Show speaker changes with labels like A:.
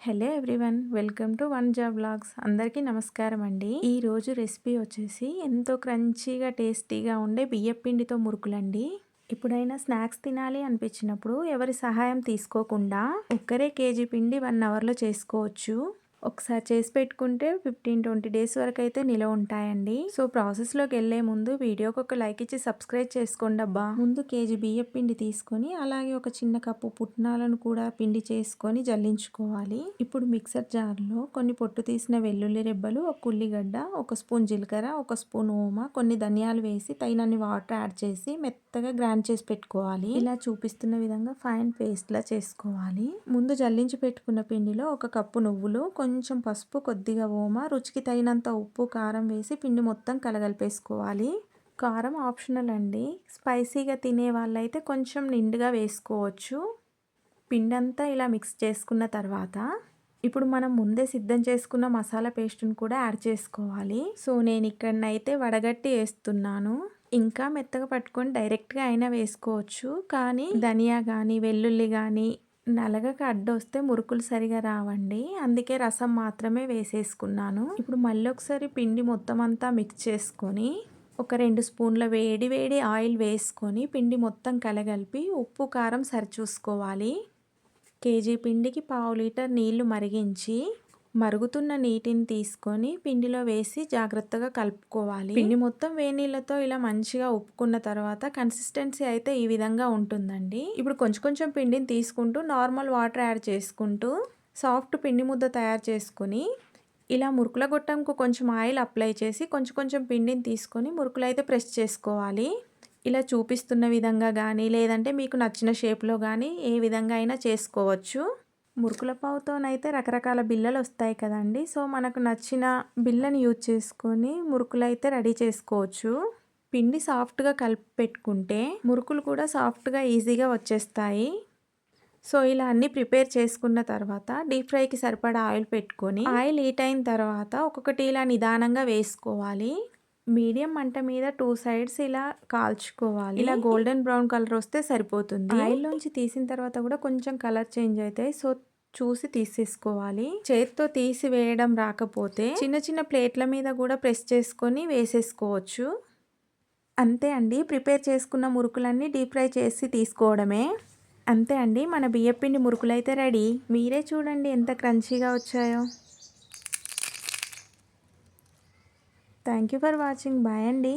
A: Hello everyone, welcome to one job vlogs. అందరికీ నమస్కారం అండి. ఈ రోజు రెసిపీ వచ్చేసి ఎంతో క్రంచీగా టేస్టీగా ఉండే బియ్యం పిండితో మురుకులండి. ఎప్పుడైనా స్నాక్స్ తినాలి అనిపించినప్పుడు ఎవరి సహాయం తీసుకోకుండా ఒక్కరే కేజీ పిండి 1 అవర్లో చేసుకోవచ్చు. ఒకసారి చేసి పెట్టుకుంటే 15-20 డేస్ వరకు అయితే నిలవ ఉంటాయండి. సో ప్రాసెస్లోకి వెళ్ళే ముందు వీడియోకి ఒక లైక్ ఇచ్చి సబ్స్క్రైబ్ చేసుకోండి అబ్బా. ముందు కేజీ బియ్యం పిండి తీసుకొని అలాగే ఒక చిన్న కప్పు పుట్నాలను కూడా పిండి చేసుకొని జల్లించుకోవాలి. ఇప్పుడు మిక్సర్ జార్లో కొన్ని పొట్టు తీసిన వెల్లుల్లి రెబ్బలు, ఒక ఉల్లిగడ్డ, ఒక స్పూన్ జీలకర్ర, ఒక స్పూన్ ఓమా, కొన్ని ధనియాలు వేసి తగినన్ని వాటర్ యాడ్ చేసి మెత్తగా గ్రైండ్ చేసి పెట్టుకోవాలి. ఇలా చూపిస్తున్న విధంగా ఫైన్ పేస్ట్ లా చేసుకోవాలి. ముందు జల్లించి పెట్టుకున్న పిండిలో ఒక కప్పు నువ్వులు, కొంచెం పసుపు, కొద్దిగా ఓమా, రుచికి తగినంత ఉప్పు, కారం వేసి పిండి మొత్తం కలగలిపేసుకోవాలి. కారం ఆప్షనల్ అండి. స్పైసీగా తినే వాళ్ళైతే కొంచెం నిండుగా వేసుకోవచ్చు. పిండి అంతా ఇలా మిక్స్ చేసుకున్న తర్వాత ఇప్పుడు మనం ముందే సిద్ధం చేసుకున్న మసాలా పేస్ట్ని కూడా యాడ్ చేసుకోవాలి. సో నేను ఇక్కడనైతే వడగట్టి వేస్తున్నాను. ఇంకా మెత్తగా పట్టుకొని డైరెక్ట్గా అయినా వేసుకోవచ్చు, కానీ ధనియా కానీ వెల్లుల్లి కానీ నలగక అడ్డొస్తే మురుకులు సరిగా రావండి. అందుకే రసం మాత్రమే వేసేసుకున్నాను. ఇప్పుడు మళ్ళీ ఒకసారి పిండి మొత్తం అంతా మిక్స్ చేసుకొని ఒక 2 స్పూన్ల వేడి వేడి ఆయిల్ వేసుకొని పిండి మొత్తం కలగలిపి ఉప్పు కారం సరిచూసుకోవాలి. కేజీ పిండికి 1/2 లీటర్ నీళ్లు మరిగించి మరుగుతున్న నీటిని తీసుకొని పిండిలో వేసి జాగ్రత్తగా కలుపుకోవాలి. పిండి మొత్తం వేడి నీళ్ళతో ఇలా మంచిగా ఉప్పుకున్న తర్వాత కన్సిస్టెన్సీ అయితే ఈ విధంగా ఉంటుందండి. ఇప్పుడు కొంచెం కొంచెం పిండిని తీసుకుంటూ నార్మల్ వాటర్ యాడ్ చేసుకుంటూ సాఫ్ట్ పిండి ముద్ద తయారు చేసుకుని ఇలా మురుకుల గొట్టంకు కొంచెం ఆయిల్ అప్లై చేసి కొంచెం కొంచెం పిండిని తీసుకొని మురుకులు అయితే ప్రెస్ చేసుకోవాలి. ఇలా చూపిస్తున్న విధంగా కానీ లేదంటే మీకు నచ్చిన షేప్లో కానీ ఏ విధంగా అయినా చేసుకోవచ్చు. మురుకుల పావుతోనైతే రకరకాల బిళ్ళలు వస్తాయి కదండి. సో మనకు నచ్చిన బిళ్ళని యూజ్ చేసుకొని మురుకులు అయితే రెడీ చేసుకోవచ్చు. పిండి సాఫ్ట్గా కలిపి పెట్టుకుంటే మురుకులు కూడా సాఫ్ట్గా ఈజీగా వచ్చేస్తాయి. సో ఇలా అన్నీ ప్రిపేర్ చేసుకున్న తర్వాత డీప్ ఫ్రైకి సరిపడా ఆయిల్ పెట్టుకొని ఆయిల్ హీట్ అయిన తర్వాత ఒక్కొక్కటి ఇలా నిదానంగా వేసుకోవాలి. మీడియం మంట మీద 2 సైడ్స్ ఇలా కాల్చుకోవాలి. ఇలా గోల్డెన్ బ్రౌన్ కలర్ వస్తే సరిపోతుంది. ఆయిల్ నుంచి తీసిన తర్వాత కూడా కొంచెం కలర్ చేంజ్ అవుతాయి. సో చూసి తీసేసుకోవాలి. చేతితో తీసి వేయడం రాకపోతే చిన్న చిన్న ప్లేట్ల మీద కూడా ప్రెస్ చేసుకొని వేసేసుకోవచ్చు. అంతే అండి, ప్రిపేర్ చేసుకున్న మురుకులన్నీ డీప్ ఫ్రై చేసి తీసుకోవడమే. అంతే అండి, మన బియ్యపిండి మురుకులు అయితే రెడీ. మీరే చూడండి ఎంత క్రంచీగా వచ్చాయో. Thank you for watching. Bye అండి.